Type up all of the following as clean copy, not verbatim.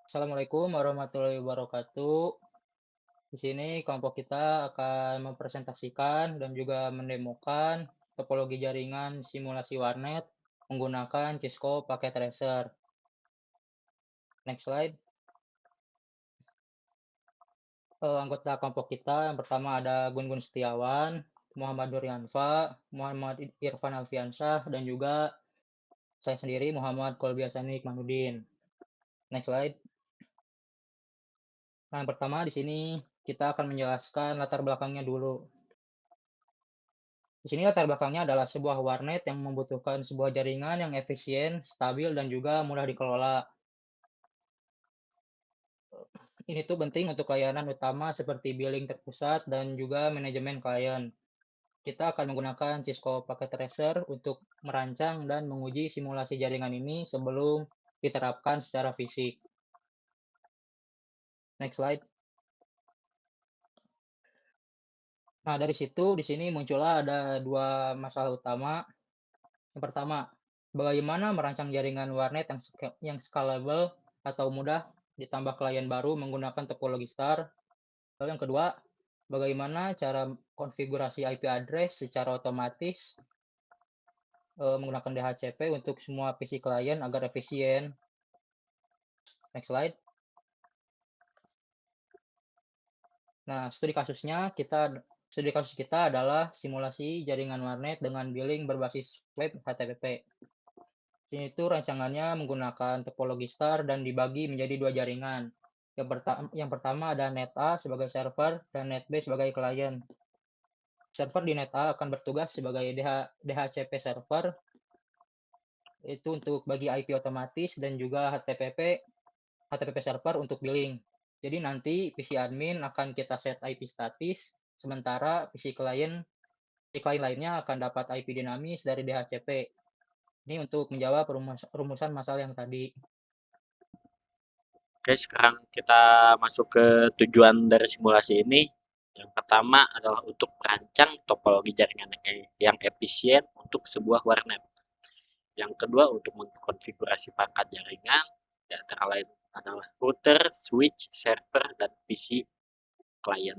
Assalamualaikum warahmatullahi wabarakatuh. Di sini kelompok kita akan mempresentasikan dan juga mendemokan topologi jaringan simulasi warnet menggunakan Cisco Packet Tracer. Next slide. Anggota kelompok kita yang pertama ada Gun Setiawan, Muhammad Nuryanfa, Muhammad Irfan Alfiansyah, dan juga saya sendiri Muhammad Kolbi Hassani Ikmanuddin. Next slide. Nah, yang pertama di sini kita akan menjelaskan latar belakangnya dulu. Di sini latar belakangnya adalah sebuah warnet yang membutuhkan sebuah jaringan yang efisien, stabil, dan juga mudah dikelola. Ini tuh penting untuk layanan utama seperti billing terpusat dan juga manajemen klien. Kita akan menggunakan Cisco Packet Tracer untuk merancang dan menguji simulasi jaringan ini sebelum diterapkan secara fisik. Next slide. Nah, dari situ di sini muncullah ada dua masalah utama. Yang pertama, bagaimana merancang jaringan warnet yang scalable atau mudah ditambah klien baru menggunakan topologi star. Lalu yang kedua, bagaimana cara konfigurasi IP address secara otomatis menggunakan DHCP untuk semua PC klien agar efisien. Next slide. Nah, studi kasus kita adalah simulasi jaringan warnet dengan billing berbasis web HTTP. Ini itu rancangannya menggunakan topologi star dan dibagi menjadi dua jaringan. Yang pertama ada net A sebagai server dan net B sebagai klien. Server di net A akan bertugas sebagai DHCP server, itu untuk bagi IP otomatis, dan juga HTTP server untuk billing. Jadi nanti PC admin akan kita set IP statis, sementara PC klien lainnya akan dapat IP dinamis dari DHCP. Ini untuk menjawab rumusan masalah yang tadi. Oke, sekarang kita masuk ke tujuan dari simulasi ini. Yang pertama adalah untuk merancang topologi jaringan yang efisien untuk sebuah warnet. Yang kedua untuk mengkonfigurasi perangkat jaringan, di antara lain adalah router, switch, server, dan PC klien.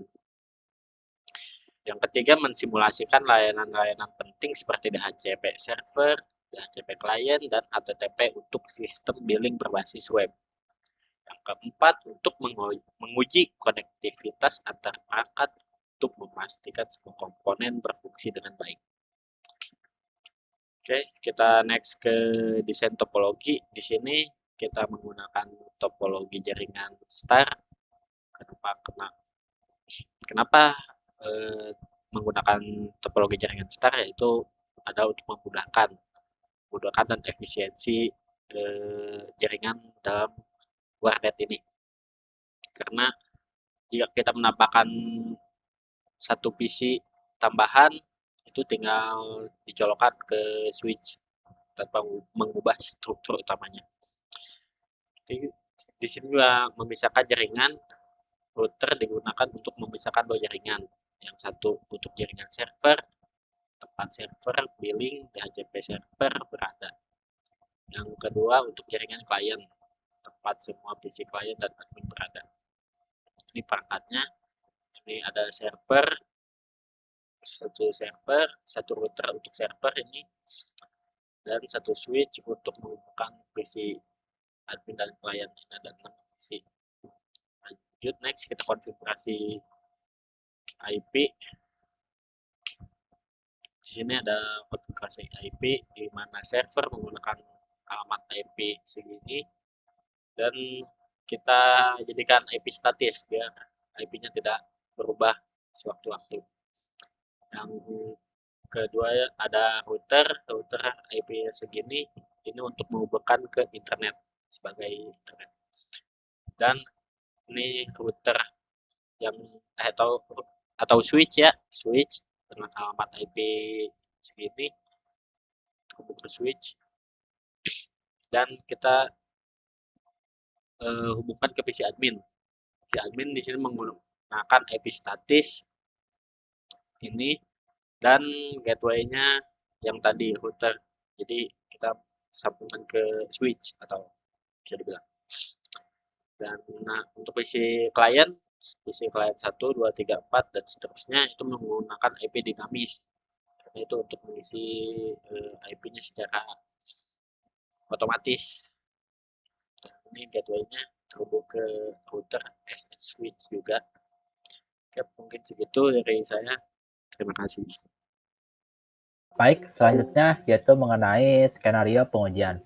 Yang ketiga mensimulasikan layanan-layanan penting seperti DHCP server, DHCP klien, dan HTTP untuk sistem billing berbasis web. Yang keempat, untuk menguji konektivitas antar perangkat untuk memastikan semua komponen berfungsi dengan baik. Oke, kita next ke desain topologi. Di sini kita menggunakan topologi jaringan star. Kenapa menggunakan topologi jaringan star, yaitu ada untuk memudahkan dan efisiensi jaringan dalam warnet ini. Karena jika kita menambahkan satu PC tambahan, itu tinggal dicolokkan ke switch tanpa mengubah struktur utamanya. Jadi, di sini juga memisahkan jaringan. Router digunakan untuk memisahkan dua jaringan. Yang satu untuk jaringan server, tempat server, billing, DHCP server berada. Yang kedua untuk jaringan klien, tempat semua PC klien dan admin berada. Ini perangkatnya. Ini ada satu router untuk server ini, dan satu switch untuk menghubungkan PC admin dan klien. Ini ada 6 PC. Lanjut, next kita konfigurasi IP. Di sini ada konfigurasi IP di mana server menggunakan alamat IP segini, dan kita jadikan IP statis biar IP-nya tidak berubah sewaktu-waktu. Yang kedua ada router IP segini, ini untuk menghubungkan ke internet sebagai internet. Dan ini router yang atau switch ya, switch dengan alamat IP segini, hubungan switch, dan kita hubungkan ke PC admin. PC admin di sini menggunakan IP statis ini, dan gateway-nya yang tadi router. Jadi kita sambungan ke switch atau bisa dibilang. Dan nah, untuk PC klien 1, 2, 3, 4 dan seterusnya itu menggunakan IP dinamis. Karena itu untuk mengisi IP-nya secara otomatis. Nah, ini gateway-nya terhubung ke router SS switch juga. Oke, mungkin segitu dari saya. Terima kasih. Baik, selanjutnya yaitu mengenai skenario pengujian.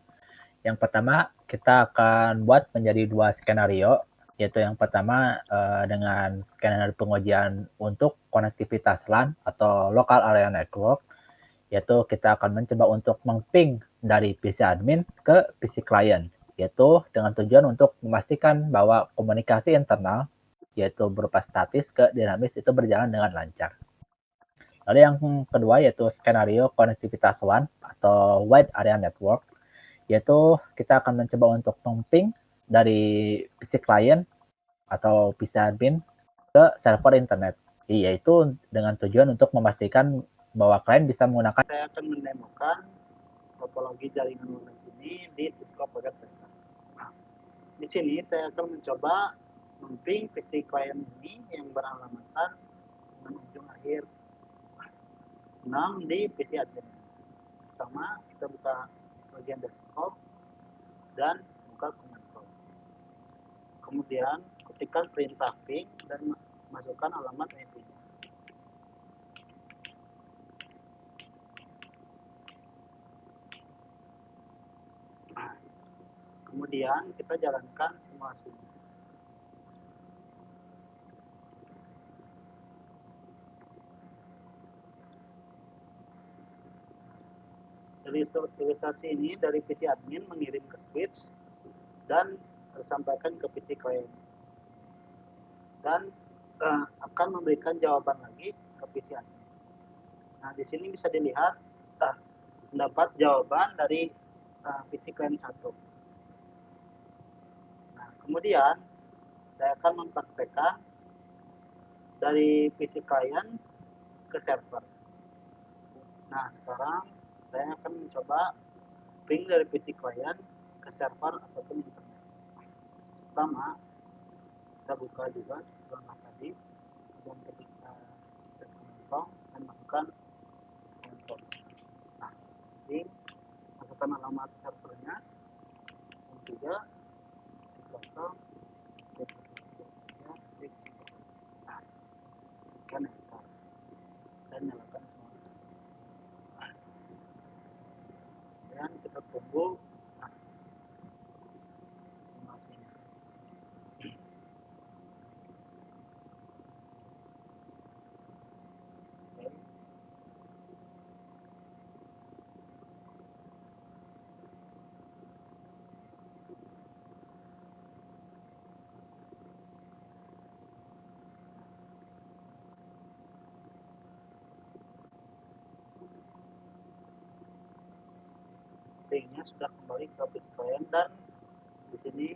Yang pertama, kita akan buat menjadi 2 skenario, yaitu yang pertama dengan skenario pengujian untuk konektivitas LAN atau Local Area Network, yaitu kita akan mencoba untuk meng-ping dari PC admin ke PC client, yaitu dengan tujuan untuk memastikan bahwa komunikasi internal, yaitu berupa statis ke dinamis itu berjalan dengan lancar. Lalu yang kedua yaitu skenario konektivitas WAN atau Wide Area Network, yaitu kita akan mencoba untuk meng-ping dari PC client atau PC admin ke server internet, yaitu dengan tujuan untuk memastikan bahwa klien bisa menggunakan. Saya akan mendemokan topologi jaringan warnet ini di Cisco Pocket Center. Nah, di sini saya akan mencoba meng-ping PC client ini yang beralamatan dengan ujung akhir 6 di PC admin. Pertama, kita buka bagian desktop dan buka command prompt. Kemudian ketikkan perintah ping dan masukkan alamat IP-nya. Nah, kemudian kita jalankan simulasinya. Ilustrasi ini dari PC admin mengirim ke switch dan disampaikan ke PC client dan akan memberikan jawaban lagi ke PC admin. Nah, di sini bisa dilihat mendapat jawaban dari PC client 1. Nah, kemudian saya akan mempraktekkan dari PC client ke server. Nah, sekarang saya akan mencoba ping dari PC client ke server ataupun internet. Pertama, kita buka juga langkah tadi dan ketika cek command dan masukkan command. Nah, ini masukkan alamat servernya 3 kosong nah, kan enter dan nyalakan semua. Dan kita tunggu simulasinya. Oke. Pingnya sudah kembali ke PC client dan di sini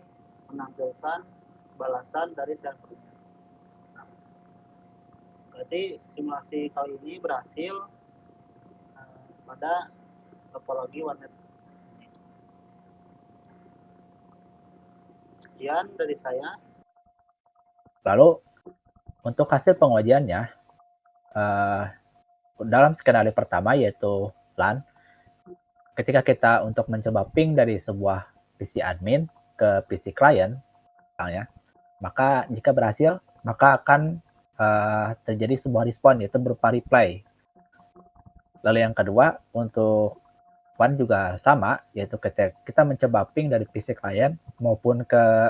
menampilkan balasan dari servernya. Nah, berarti simulasi kali ini berhasil pada topologi warnet. Sekian dari saya. Lalu untuk hasil pengujiannya dalam skenario pertama yaitu LAN, ketika kita untuk mencoba ping dari sebuah PC admin ke PC client, misalnya, maka jika berhasil, maka akan terjadi sebuah respon yaitu berupa reply. Lalu yang kedua untuk WAN juga sama, yaitu ketika kita mencoba ping dari PC client maupun ke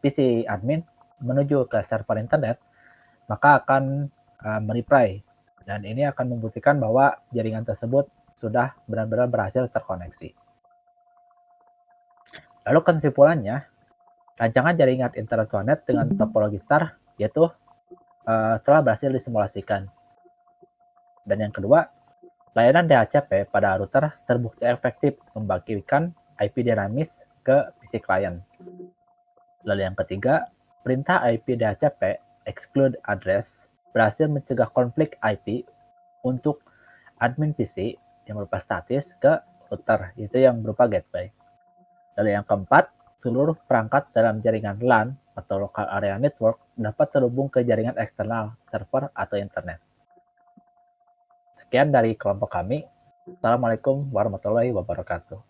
PC admin menuju ke server internet, maka akan mereply dan ini akan membuktikan bahwa jaringan tersebut sudah benar-benar berhasil terkoneksi. Lalu kesimpulannya, rancangan jaringan internet warnet dengan topologi star yaitu telah berhasil disimulasikan. Dan yang kedua, layanan DHCP pada router terbukti efektif membagikan IP dinamis ke PC client. Lalu yang ketiga, perintah IP DHCP exclude address berhasil mencegah konflik IP untuk admin PC yang berupa statis ke router, itu yang berupa gateway. Lalu yang keempat, seluruh perangkat dalam jaringan LAN atau local area network dapat terhubung ke jaringan eksternal, server atau internet. Sekian dari kelompok kami. Assalamualaikum warahmatullahi wabarakatuh.